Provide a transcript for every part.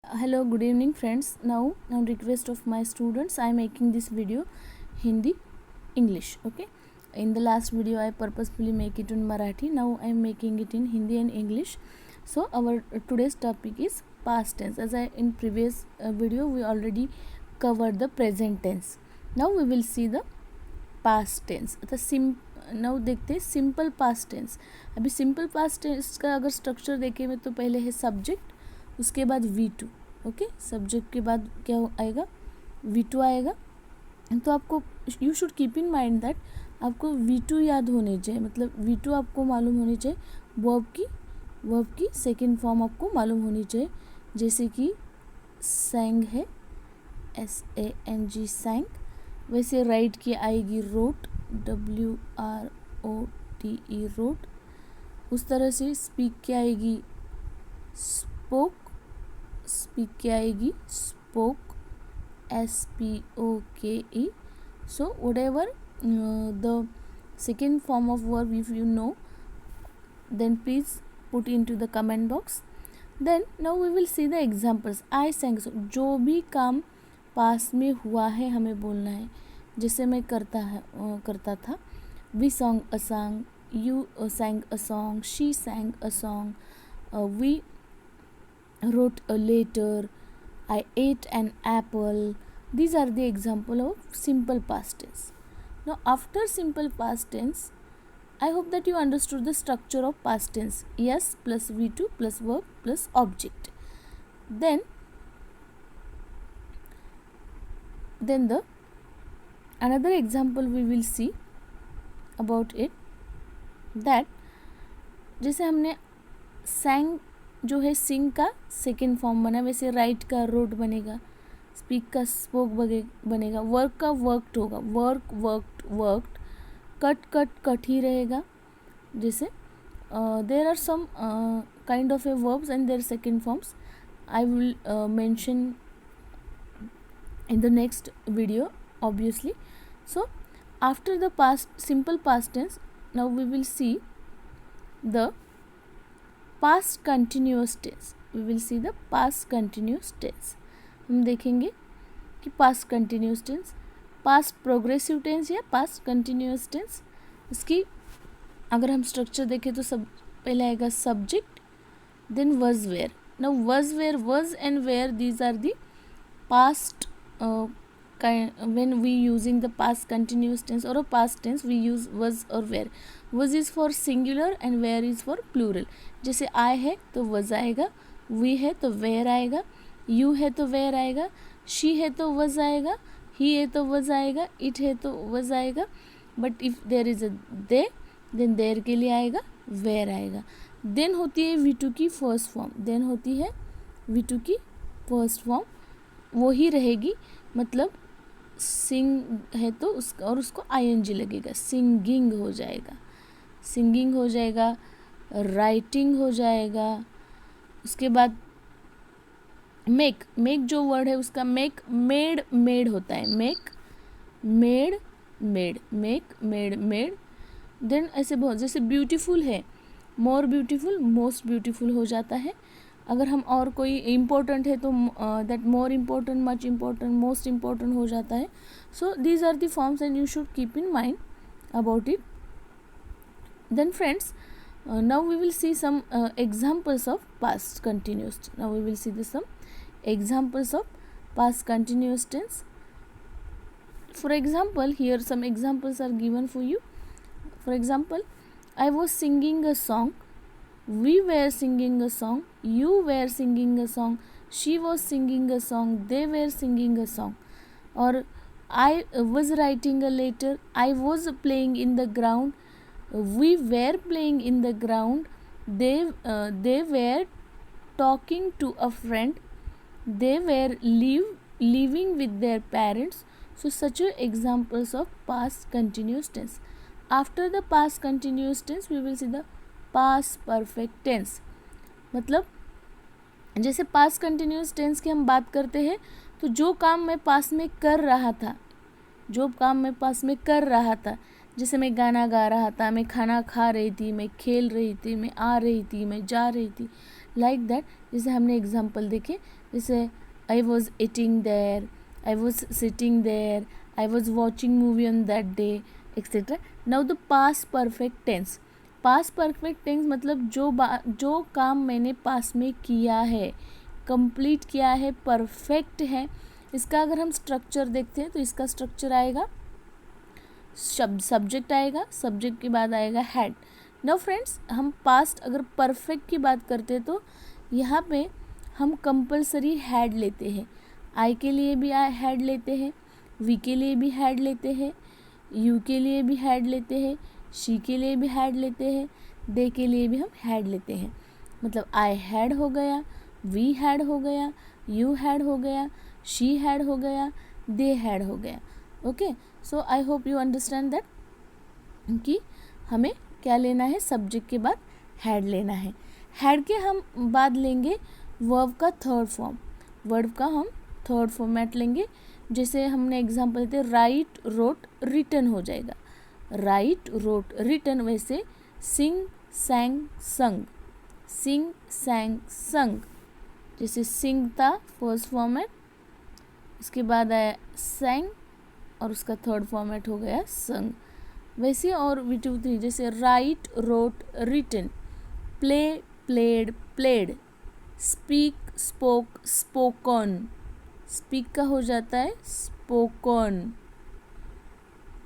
Hello, good evening friends. Now on request of my students I am making this video Hindi English. Okay, in the last video I purposefully make it in Marathi. Now I am making it in Hindi and English. So our today's topic is past tense. As I in previous video we already covered the present tense. Now we will see the past tense. Now देखते हैं simple past tense. अभी simple past tense का अगर structure देखें में तो पहले है सब्जेक्ट, उसके बाद V2. ओके, सब्जेक्ट के बाद क्या आएगा, V2 आएगा. तो आपको you should keep in mind that आपको V2 याद होने चाहिए, मतलब V2 आपको मालूम होनी चाहिए. वर्ब की सेकेंड फॉर्म आपको मालूम होनी चाहिए, जैसे कि sang है SANG sang. वैसे राइट की आएगी रोट WROTE रोट. उस तरह से स्पीक की आएगी स्पोक की आएगी spoke SPOKE. So whatever the second form of verb, if you know, then please put into the comment box. Then now we will see the examples. I sang. So जो भी काम पास में हुआ है हमें बोलना है. जैसे मैं करता था. We sang a song, you sang a song, she sang a song, we wrote a letter, I ate an apple. These are the example of simple past tense. Now after simple past tense, I hope that you understood the structure of past tense. Yes plus V2 plus verb plus object. Then the another example we will see about it, that जैसे हमने sang जो है सिंग का second form बना, वैसे right का road बनेगा, speak का स्पोक बनेगा, वर्क का वर्कड होगा, वर्कड, कट ही रहेगा. जैसे there are some kind of a verbs and their second forms I will mention in the next video obviously. So after the simple past tense, now we will see the past continuous tense. We will see the past continuous tense. हम देखेंगे कि past continuous tense, past progressive tense या past continuous tense. इसकी अगर हम structure देखें तो सब पहले आएगा subject, then was where. Now was where, was and where, these are the past when we using the past continuous tense or a past tense we use was or where. Was is for singular and where is for plural. जैसे I है तो was आएगा, we है तो where आएगा, you है तो where आएगा, she है तो was आएगा, he है तो was आएगा, it है तो was आएगा. but if there is a they, then there के लिए आएगा where आएगा. then होती है V2 की फर्स्ट फॉर्म, then होती है V2 की फर्स्ट फॉर्म, वो ही रहेगी. मतलब सिंग है तो उसका और उसको ING लगेगा, सिंगिंग हो जाएगा, राइटिंग हो जाएगा. उसके बाद मेक जो वर्ड है उसका मेक मेड होता है, मेक मेड. देन ऐसे बहुत, जैसे ब्यूटीफुल है मोर ब्यूटीफुल, मोस्ट ब्यूटीफुल हो जाता है. अगर हम और कोई इम्पोर्टेंट है तो that more important, much important, most important हो जाता है. So these are the forms and you should keep in mind about it. Then friends, now we will see some examples of past continuous. Now we will see some examples of past continuous tense. For example, here some examples are given for you. For example, I was singing a song, we were singing a song, you were singing a song, she was singing a song, they were singing a song. Or I was writing a letter, I was playing in the ground, we were playing in the ground, they were talking to a friend, they were living with their parents. So such are examples of past continuous tense. After the past continuous tense we will see the past perfect tense. मतलब जैसे past continuous tense की हम बात करते हैं तो जो काम मैं पास में कर रहा था, जैसे मैं गाना गा रहा था, मैं खाना खा रही थी, मैं खेल रही थी, मैं आ रही थी, मैं जा रही थी, लाइक दैट. जैसे हमने एग्जाम्पल देखे, जैसे I was eating there, I was sitting there, I was watching movie on that day, etcetera. Now the past perfect tense. Past perfect tense मतलब जो काम मैंने पास में किया है, कंप्लीट किया है, परफेक्ट है. इसका अगर हम स्ट्रक्चर देखते हैं तो इसका स्ट्रक्चर आएगा, शब्द सब्जेक्ट आएगा, सब्जेक्ट के बाद आएगा हैड. नाउ फ्रेंड्स, हम पास्ट अगर परफेक्ट की बात करते हैं तो यहाँ पे हम कंपलसरी हैड लेते हैं. आई के लिए भी हैड लेते हैं, वी के लिए भी हैड लेते हैं, यू के लिए भी हैड लेते हैं, शी के लिए भी हैड लेते हैं, दे के लिए भी हम हैड लेते हैं. मतलब आई हैड हो गया, वी हैड हो गया, यू हैड हो गया, शी हैड हो गया, दे हैड हो गया. Okay, so I hope you understand that कि हमें क्या लेना है, सब्जेक्ट के बाद हैड लेना है. हैड के हम बाद लेंगे वर्ब का थर्ड फॉर्म. वर्ब का हम थर्ड फॉर्मेट लेंगे. जैसे हमने एग्जांपल देते, राइट, रोट, रिटन हो जाएगा. Write, wrote, written. वैसे सिंग, सैंग, संग. सिंग, सैंग, संग. जैसे सिंग था फर्स्ट फॉर्मेट, उसके बाद आया सैंग और उसका थर्ड फॉर्मेट हो गया संग. वैसे और V2 3 जैसे write, wrote, written. Play, played, played. Speak, spoke, spoken. Speak का हो जाता है स्पोकन.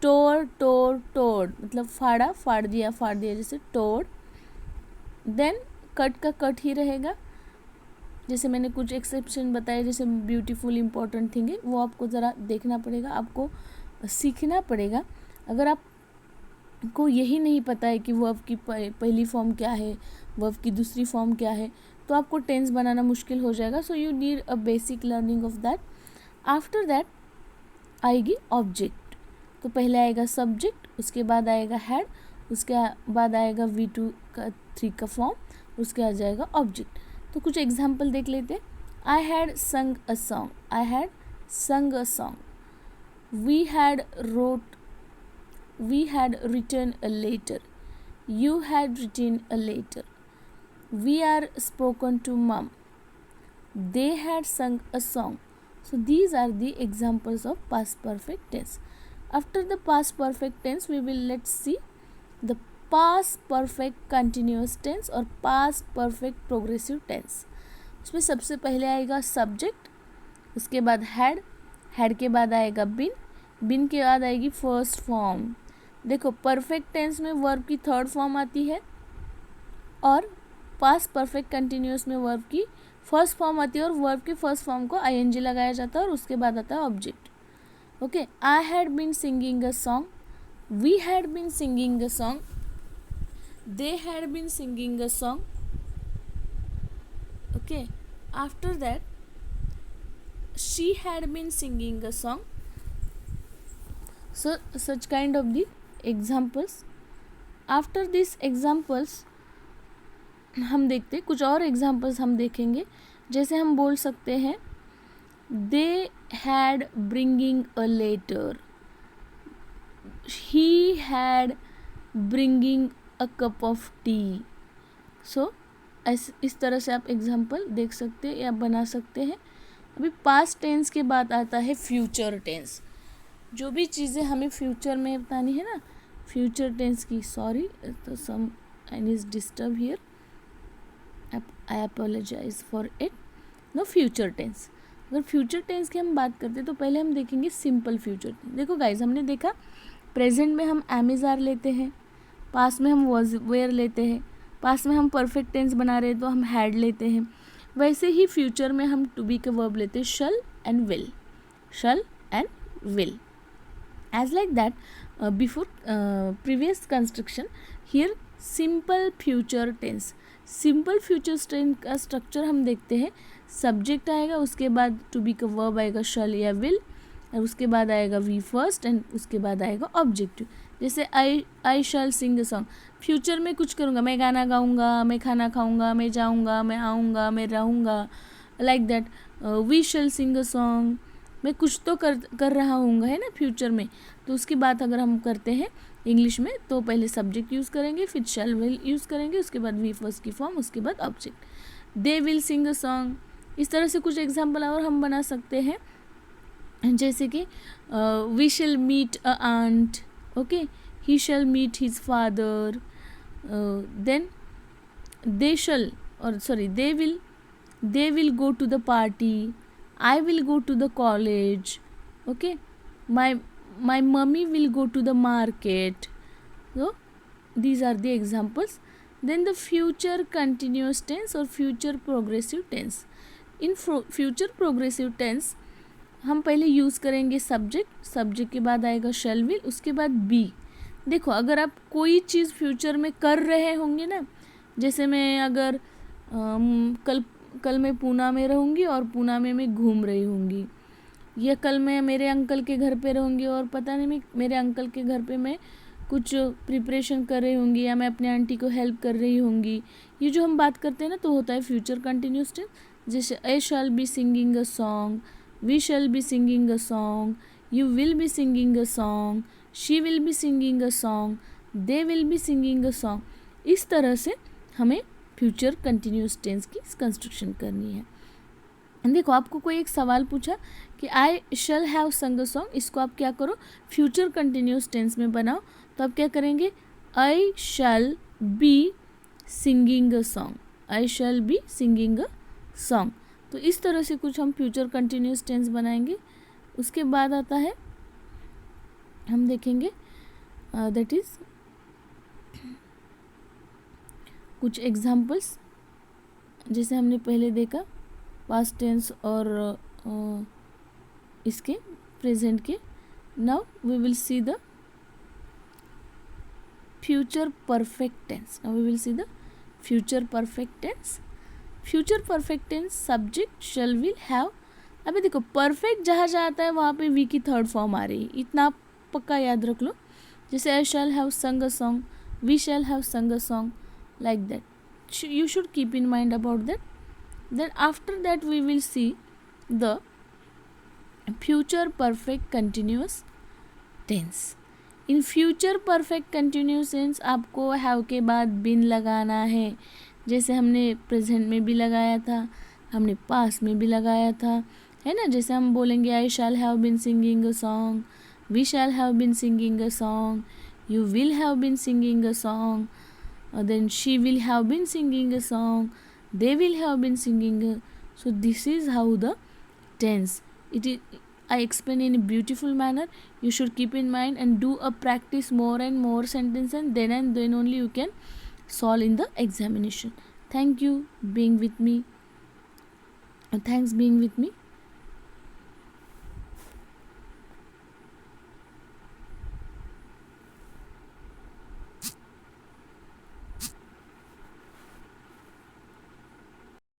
टोर, टोर, टोड. मतलब फाड़ा, फाड़ दिया, फाड़ दिया, जैसे टोड. देन कट का कट ही रहेगा. जैसे मैंने कुछ एक्सेप्शन बताए, जैसे ब्यूटीफुल, इंपॉर्टेंट थिंग है, वो आपको ज़रा देखना पड़ेगा, आपको सीखना पड़ेगा. अगर आपको यही नहीं पता है कि वर्ब की पहली फॉर्म क्या है, वर्ब की दूसरी फॉर्म क्या है, तो आपको टेंस बनाना मुश्किल हो जाएगा. So you need a basic learning of that. After that आएगी ऑब्जेक्ट. तो पहले आएगा सब्जेक्ट, उसके बाद आएगा हैड, उसके बाद आएगा V2 3 का फॉर्म, उसके बाद जाएगा ऑब्जेक्ट. तो कुछ एग्जाम्पल देख लेते. आई had sung a song. I had sung a song. We had written a letter. You had written a letter. We are spoken to mom. They had sung a song. So these are the examples of past perfect tense. After the past perfect tense, let's see the past perfect continuous tense और past perfect progressive tense. उसमें सबसे पहले आएगा subject, उसके बाद had के बाद आएगा बिन के बाद आएगी फर्स्ट फॉर्म. देखो, परफेक्ट टेंस में वर्ब की थर्ड फॉर्म आती है और पास्ट परफेक्ट कंटिन्यूस में वर्ब की फर्स्ट फॉर्म आती है और वर्ब की फर्स्ट फॉर्म को ING लगाया जाता है और उसके बाद आता है object. Okay, I had been singing a song. We had been singing a song. They had been singing a song. Okay, after that she had been singing a song. So such kind of the examples. After this examples हम देखते, कुछ और examples हम देखेंगे. जैसे हम बोल सकते हैं they had bringing a letter. He had bringing a cup of tea. So इस तरह से आप एग्जाम्पल देख सकते हैं या बना सकते हैं. अभी पास्ट टेंस के बाद आता है फ्यूचर टेंस. जो भी चीज़ें हमें फ्यूचर में बतानी है ना, फ्यूचर टेंस की, सॉरी तो someone is disturb here, I apologise for it. No, future tense. अगर फ्यूचर टेंस की हम बात करते हैं तो पहले हम देखेंगे सिंपल फ्यूचर टेंस. देखो गाइज, हमने देखा प्रेजेंट में हम एमेजार लेते हैं, पास्ट में हम वॉज वेयर लेते हैं, पास्ट में हम परफेक्ट टेंस बना रहे हैं तो हम हैड लेते हैं. वैसे ही फ्यूचर में हम टू बी के वर्ब लेते हैं shall and will. Shall and will. As like that before previous construction, here simple future tense. Simple future tense का स्ट्रक्चर हम देखते हैं. सब्जेक्ट आएगा, उसके बाद टू बी का वर्ब आएगा शल या विल, और उसके बाद आएगा वी फर्स्ट एंड उसके बाद आएगा ऑब्जेक्टिव. जैसे आई शल सिंग अ सॉन्ग. फ्यूचर में कुछ करूँगा, मैं गाना गाऊँगा, मैं खाना खाऊँगा, मैं जाऊँगा, मैं आऊँगा, मैं रहूँगा, like that. We shall sing a song, मैं कुछ तो कर रहा हूँगा, है ना, फ्यूचर में. तो उसकी बात अगर हम करते हैं इंग्लिश में तो पहले सब्जेक्ट यूज़ करेंगे, फिर शैल विल यूज़ करेंगे, उसके बाद वी फर्स्ट की फॉर्म, उसके बाद object. They will sing a song. इस तरह से कुछ एग्जाम्पल और हम बना सकते हैं, जैसे कि we shall meet a aunt, okay, he shall meet his father, then they shall और sorry they will go to the party, I will go to the college, okay, my mummy will go to the market. So these are the examples. Then the future continuous tense और future progressive tense. In future progressive tense हम पहले use करेंगे subject के बाद आएगा shall will, उसके बाद be. देखो अगर आप कोई चीज़ फ्यूचर में कर रहे होंगे ना, जैसे मैं अगर कल मैं पूना में रहूँगी और पूना में मैं घूम रही होंगी, या कल मैं मेरे अंकल के घर पे रहूँगी और पता नहीं मैं मेरे अंकल के घर पे मैं कुछ प्रिपरेशन कर रही होंगी, या मैं अपने आंटी को हेल्प कर रही होंगी, ये जो हम बात करते हैं ना, तो होता है फ्यूचर कंटिन्यूस टेंस. जैसे I shall be singing a song, we shall be singing a song, you will be singing a song, she will be singing a song, they will be singing a song. इस तरह से हमें future continuous tense की construction करनी है. देखो आपको कोई एक सवाल पूछा कि आई shall have sung a song, इसको आप क्या करो फ्यूचर कंटिन्यूस टेंस में बनाओ. तो आप क्या करेंगे, I shall be singing a song, I shall be singing a song. तो इस तरह से कुछ हम फ्यूचर कंटिन्यूस टेंस बनाएंगे. उसके बाद आता है, हम देखेंगे दैट इज कुछ एग्जाम्पल्स. जैसे हमने पहले देखा पास्ट टेंस और इसके प्रेजेंट के. Now we will see the future perfect tense. Now we will see the future perfect tense. Future perfect tense subject shall will have. अभी देखो परफेक्ट जहाँ जहाँ आता है वहाँ पे वी की थर्ड फॉर्म आ रही है, इतना आप पक्का याद रख लो. जैसे I shall have sung a song, we shall have sung a song, like that. You should keep in mind about that. Then after that we will see the future perfect continuous tense. In future perfect continuous tense आपको have के बाद been लगाना है. जैसे हमने present में भी लगाया था, हमने past में भी लगाया था, है ना. जैसे हम बोलेंगे I shall have been singing a song, we shall have been singing a song, you will have been singing a song, then she will have been singing a song, they will have been singing a. So this is how the tense it is. I explain in a beautiful manner. You should keep in mind and do a practice more and more sentence, and then only you can solve in the examination. Thank you being with me. Thanks being with me.